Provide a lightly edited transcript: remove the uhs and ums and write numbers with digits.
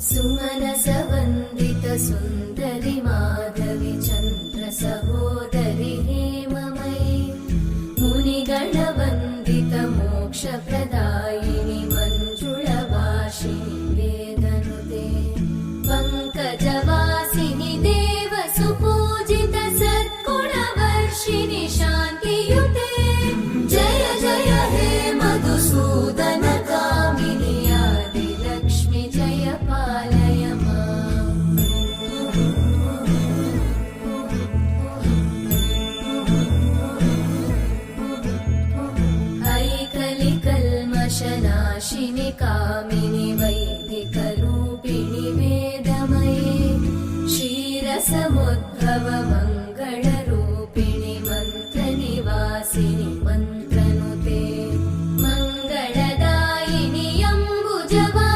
सुमनसवन्दित सुन्दरि माधवि चन्द्र सहोदरि हेममयि मुनिगणवन्दित मोक्षप्रदायिनि मञ्जुळभाषिणि वेदनुते पङ्कजवासिनि देवसुपूजित सद्गुणवर्षिणि शान्तियुते जय जय हे मधुसूदन कामिनि आदिलक्ष्मि जय पालय माम्। ऐकलिकल्मषनाशिनि कामिनि वैदिकरूपिणि वेदमये क्षीरसमुद्भव मङ्गलरूपिणि मन्त्रनिवासिनि मन्त्रनुते मङ्गलदायिनि अम्बुजवा